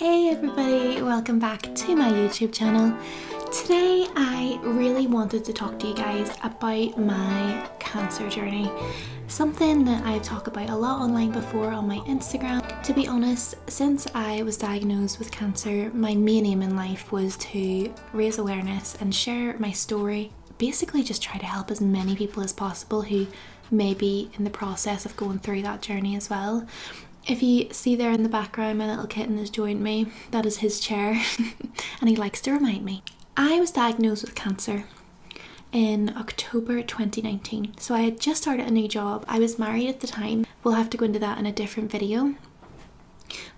Hey everybody, welcome back to my YouTube channel. Today I really wanted to talk to you guys about my cancer journey. Something that I've talked about a lot online before on my Instagram. To be honest, since I was diagnosed with cancer, my main aim in life was to raise awareness and share my story. Basically just try to help as many people as possible who may be in the process of going through that journey as well. If you see there in the background, my little kitten has joined me. That is his chair and he likes to remind me. I was diagnosed with cancer in October 2019. So I had just started a new job. I was married at the time. We'll have to go into that in a different video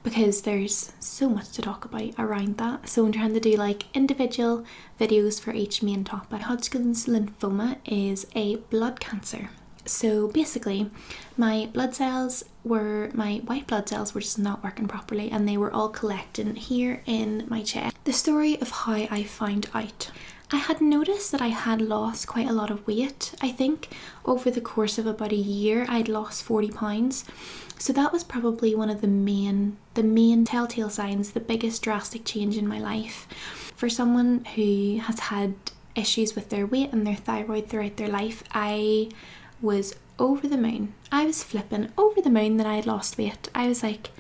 because there's so much to talk about around that. So I'm trying to do like individual videos for each main topic. Hodgkins Lymphoma is a blood cancer. So basically my white blood cells were just not working properly and they were all collecting here in my chest. The story of how I found out. I had noticed that I had lost quite a lot of weight. I think over the course of about a year I'd lost 40 pounds. So that was probably one of the main telltale signs, the biggest drastic change in my life. For someone who has had issues with their weight and their thyroid throughout their life, I was over the moon. I was flipping over the moon that I had lost weight. I was like,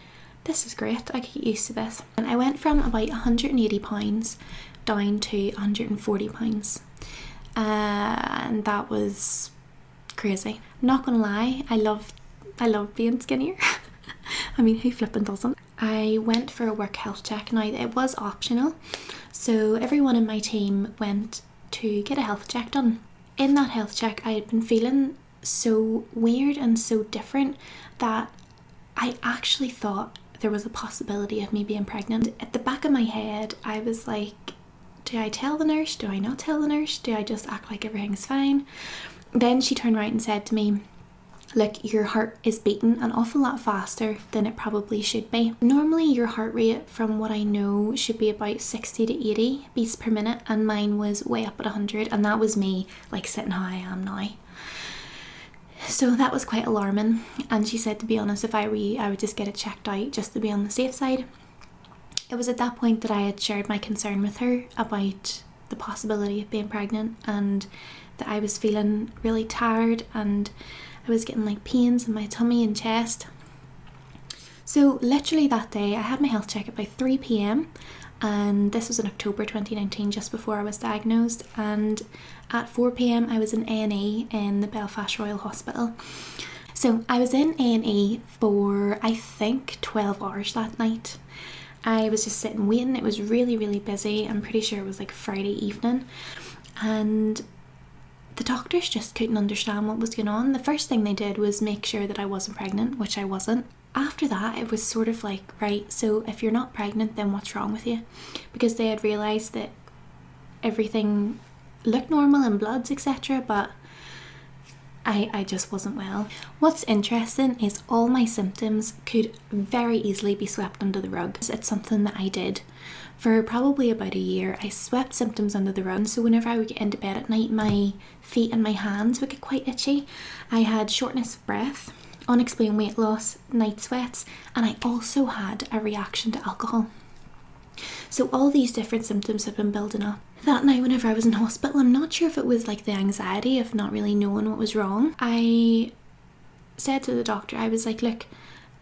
this is great, I could get used to this. And I went from about 180 pounds down to 140 pounds. And that was crazy. I'm not gonna lie, I love being skinnier. I mean, who flipping doesn't? I went for a work health check. Now, it was optional, so everyone in my team went to get a health check done. In that health check, I had been feeling so weird and so different that I actually thought there was a possibility of me being pregnant. At the back of my head, I was like, do I tell the nurse? Do I not tell the nurse? Do I just act like everything's fine? Then she turned around and said to me, look, your heart is beating an awful lot faster than it probably should be. Normally your heart rate, from what I know, should be about 60 to 80 beats per minute, and mine was way up at 100, and that was me like sitting how I am now. So that was quite alarming, and she said, to be honest, if I would just get it checked out just to be on the safe side. It was at that point that I had shared my concern with her about the possibility of being pregnant, and that I was feeling really tired and I was getting like pains in my tummy and chest. So literally that day I had my health check at about 3 p.m. and this was in October 2019, just before I was diagnosed, and at 4 p.m. I was in A&E in the Belfast Royal Hospital. So I was in A&E for I think 12 hours that night. I was just sitting waiting. It was really, really busy. I'm pretty sure it was like Friday evening, and the doctors just couldn't understand what was going on. The first thing they did was make sure that I wasn't pregnant, which I wasn't. After that, it was sort of like, right, so if you're not pregnant, then what's wrong with you? Because they had realised that everything looked normal in bloods, etc., but I just wasn't well. What's interesting is all my symptoms could very easily be swept under the rug. It's something that I did for probably about a year. I swept symptoms under the rug, so whenever I would get into bed at night, my feet and my hands would get quite itchy. I had shortness of breath, unexplained weight loss, night sweats, and I also had a reaction to alcohol. So all these different symptoms had been building up. That night whenever I was in hospital, I'm not sure if it was like the anxiety of not really knowing what was wrong. I said to the doctor, I was like, look,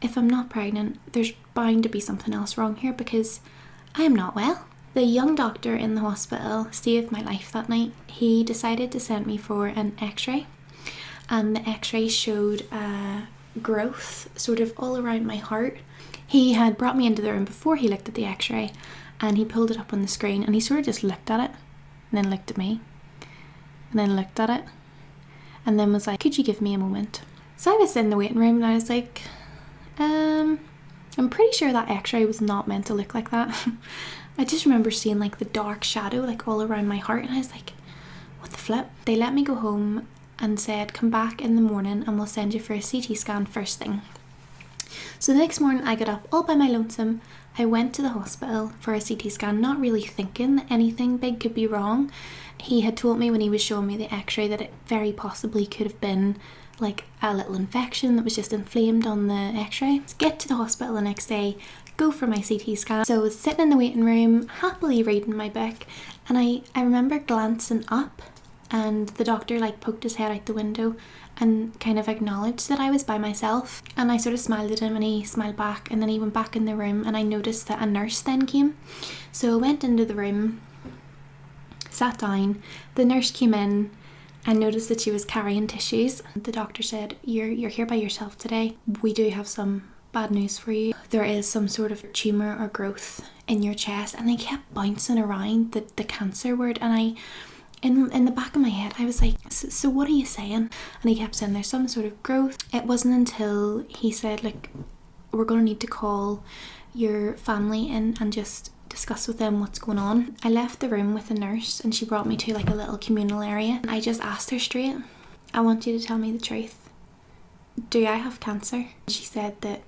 if I'm not pregnant, there's bound to be something else wrong here because I am not well. The young doctor in the hospital saved my life that night. He decided to send me for an x-ray, and the x-ray showed growth sort of all around my heart. He had brought me into the room before he looked at the x-ray, and he pulled it up on the screen and he sort of just looked at it and then looked at me and then looked at it and then was like, could you give me a moment? So I was in the waiting room and I was like, I'm pretty sure that x-ray was not meant to look like that. I just remember seeing like the dark shadow like all around my heart, and I was like, what the flip? They let me go home and said, come back in the morning and we'll send you for a CT scan first thing. So the next morning I got up all by my lonesome. I went to the hospital for a CT scan, not really thinking that anything big could be wrong. He had told me when he was showing me the x-ray that it very possibly could have been like a little infection that was just inflamed on the x-ray. Get to the hospital the next day, go for my CT scan. So I was sitting in the waiting room, happily reading my book, and I remember glancing up, and the doctor like poked his head out the window and kind of acknowledged that I was by myself, and I sort of smiled at him and he smiled back, and then he went back in the room, and I noticed that a nurse then came. So I went into the room, sat down, the nurse came in and noticed that she was carrying tissues. The doctor said, you're here by yourself today. We do have some bad news for you. There is some sort of tumour or growth in your chest. And they kept bouncing around the cancer word, and I in the back of my head I was like, so what are you saying? And he kept saying there's some sort of growth. It wasn't until he said, like, we're going to need to call your family in and just discuss with them what's going on. I left the room with a nurse and she brought me to like a little communal area. I just asked her straight, I want you to tell me the truth. Do I have cancer? She said that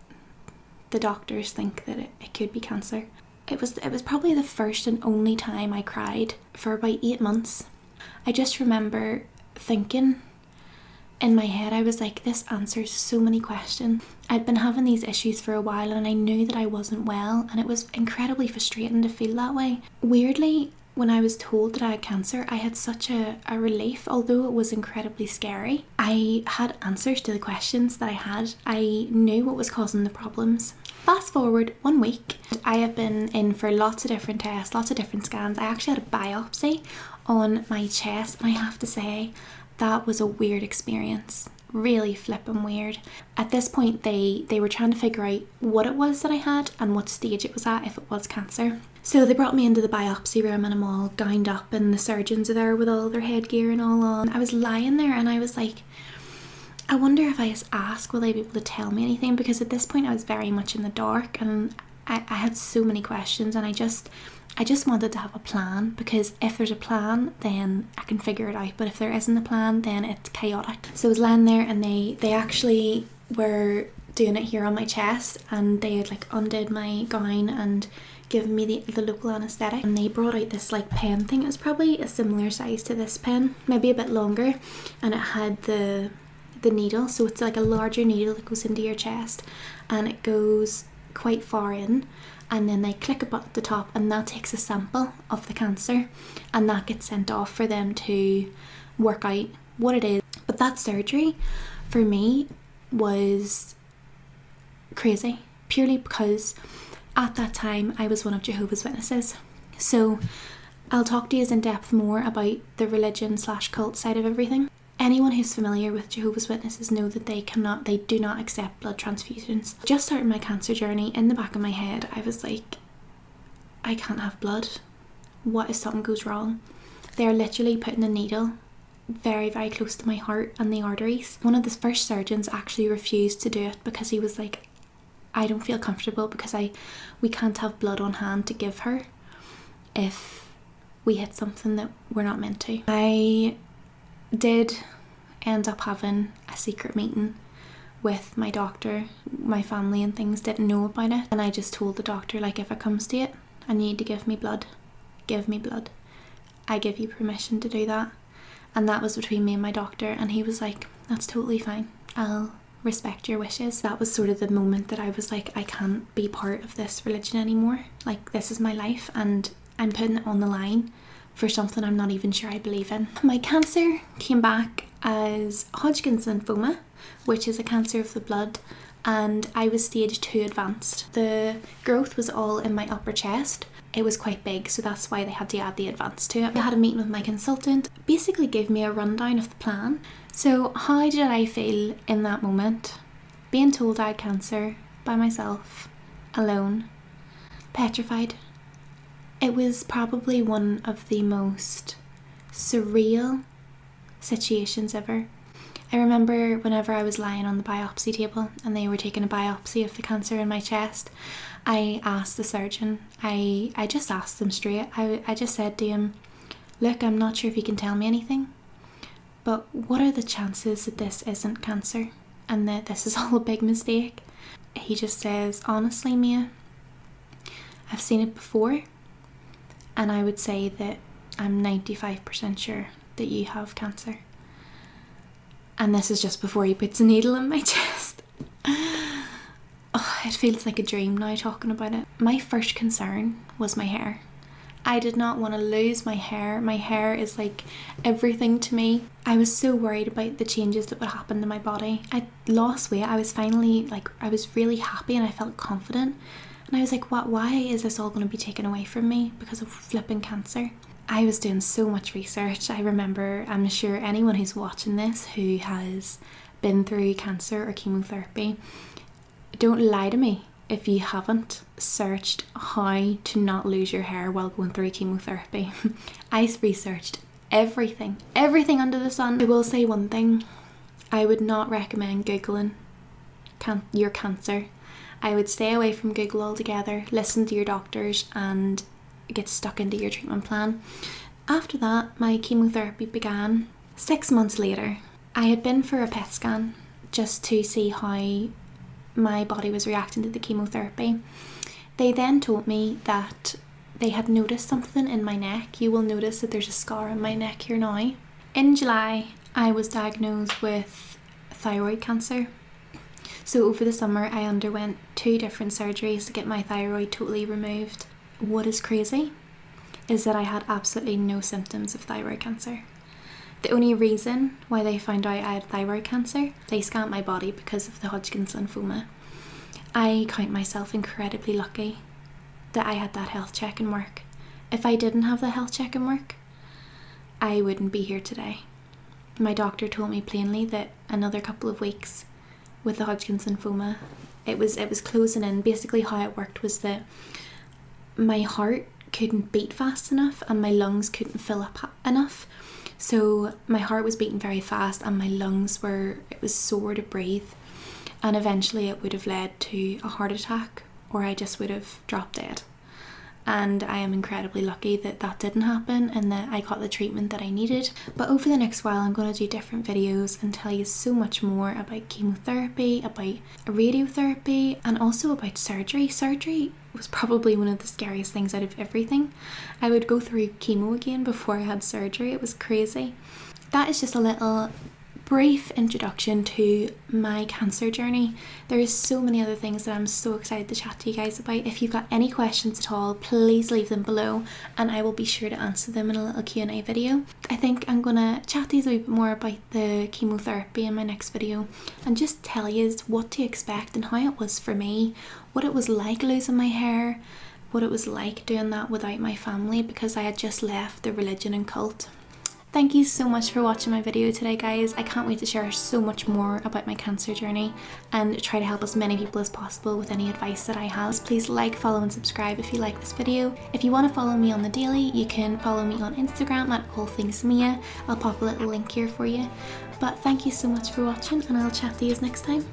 the doctors think that it could be cancer. It was probably the first and only time I cried for about 8 months. I just remember thinking in my head, I was like, this answers so many questions. I'd been having these issues for a while and I knew that I wasn't well, and it was incredibly frustrating to feel that way. Weirdly, when I was told that I had cancer, I had such a relief, although it was incredibly scary. I had answers to the questions that I had. I knew what was causing the problems. Fast forward 1 week, I have been in for lots of different tests, lots of different scans. I actually had a biopsy on my chest, and I have to say that was a weird experience. Really flippin' weird. At this point they were trying to figure out what it was that I had and what stage it was at, if it was cancer. So they brought me into the biopsy room and I'm all gowned up and the surgeons are there with all their headgear and all on. I was lying there and I was like, I wonder if I just ask, will they be able to tell me anything? Because at this point I was very much in the dark and I had so many questions, and I just wanted to have a plan, because if there's a plan then I can figure it out, but if there isn't a plan then it's chaotic. So I was lying there and they actually were doing it here on my chest, and they had like undid my gown and given me the local anaesthetic, and they brought out this like pen thing. It was probably a similar size to this pen, maybe a bit longer, and it had the needle, so it's like a larger needle that goes into your chest and it goes quite far in, and then they click a button at the top and that takes a sample of the cancer and that gets sent off for them to work out what it is. But that surgery for me was crazy, purely because at that time I was one of Jehovah's Witnesses. So I'll talk to you in depth more about the religion / cult side of everything. Anyone who's familiar with Jehovah's Witnesses know that they do not accept blood transfusions. Just starting my cancer journey, in the back of my head I was like, I can't have blood. What if something goes wrong? They're literally putting a needle very, very close to my heart and the arteries. One of the first surgeons actually refused to do it because he was like, I don't feel comfortable because we can't have blood on hand to give her if we hit something that we're not meant to. I did end up having a secret meeting with my doctor. My family and things didn't know about it, and I just told the doctor, like, if it comes to it and you need to give me blood, give me blood. I give you permission to do that. And that was between me and my doctor, and he was like, that's totally fine, I'll respect your wishes. That was sort of the moment that I was like, I can't be part of this religion anymore. Like, this is my life and I'm putting it on the line for something I'm not even sure I believe in. My cancer came back as Hodgkins Lymphoma, which is a cancer of the blood, and I was stage 2 advanced. The growth was all in my upper chest. It was quite big, so that's why they had to add the advanced to it. I had a meeting with my consultant, basically gave me a rundown of the plan. So how did I feel in that moment? Being told I had cancer, by myself, alone, petrified. It was probably one of the most surreal situations ever. I remember whenever I was lying on the biopsy table and they were taking a biopsy of the cancer in my chest, I asked the surgeon, I just asked them straight, I just said to him, look, I'm not sure if you can tell me anything, but what are the chances that this isn't cancer and that this is all a big mistake? He just says, honestly, Mia, I've seen it before, and I would say that I'm 95% sure that you have cancer. And this is just before he puts a needle in my chest. Oh, it feels like a dream now talking about it. My first concern was my hair. I did not want to lose my hair. My hair is like everything to me. I was so worried about the changes that would happen to my body. I lost weight. I was finally I was really happy and I felt confident. And I was like, what? Why is this all going to be taken away from me because of flipping cancer? I was doing so much research. I remember, I'm sure anyone who's watching this who has been through cancer or chemotherapy, don't lie to me if you haven't searched how to not lose your hair while going through chemotherapy. I researched everything under the sun. I will say one thing, I would not recommend Googling your cancer. I would stay away from Google altogether, listen to your doctors and get stuck into your treatment plan. After that, my chemotherapy began. 6 months later, I had been for a PET scan just to see how my body was reacting to the chemotherapy. They then told me that they had noticed something in my neck. You will notice that there's a scar on my neck here now. In July, I was diagnosed with thyroid cancer. So over the summer, I underwent 2 different surgeries to get my thyroid totally removed. What is crazy is that I had absolutely no symptoms of thyroid cancer. The only reason why they found out I had thyroid cancer, they scanned my body because of the Hodgkins lymphoma. I count myself incredibly lucky that I had that health check in work. If I didn't have the health check in work, I wouldn't be here today. My doctor told me plainly that another couple of weeks with the Hodgkins lymphoma, it was closing in. Basically how it worked was that my heart couldn't beat fast enough and my lungs couldn't fill up enough. So my heart was beating very fast and my lungs it was sore to breathe, and eventually it would have led to a heart attack or I just would have dropped dead. And I am incredibly lucky that that didn't happen and that I got the treatment that I needed. But over the next while I'm going to do different videos and tell you so much more about chemotherapy, about radiotherapy, and also about surgery. Surgery was probably one of the scariest things out of everything. I would go through chemo again before I had surgery. It was crazy. That is just a little brief introduction to my cancer journey. There is so many other things that I'm so excited to chat to you guys about. If you've got any questions at all, please leave them below and I will be sure to answer them in a little Q&A video. I think I'm gonna chat to you a wee bit more about the chemotherapy in my next video and just tell you what to expect and how it was for me, what it was like losing my hair, what it was like doing that without my family because I had just left the religion and cult. Thank you so much for watching my video today, guys. I can't wait to share so much more about my cancer journey and try to help as many people as possible with any advice that I have. Please like, follow and subscribe if you like this video. If you want to follow me on the daily, you can follow me on Instagram at allthingsmia. I'll pop a little link here for you. But thank you so much for watching and I'll chat to you next time.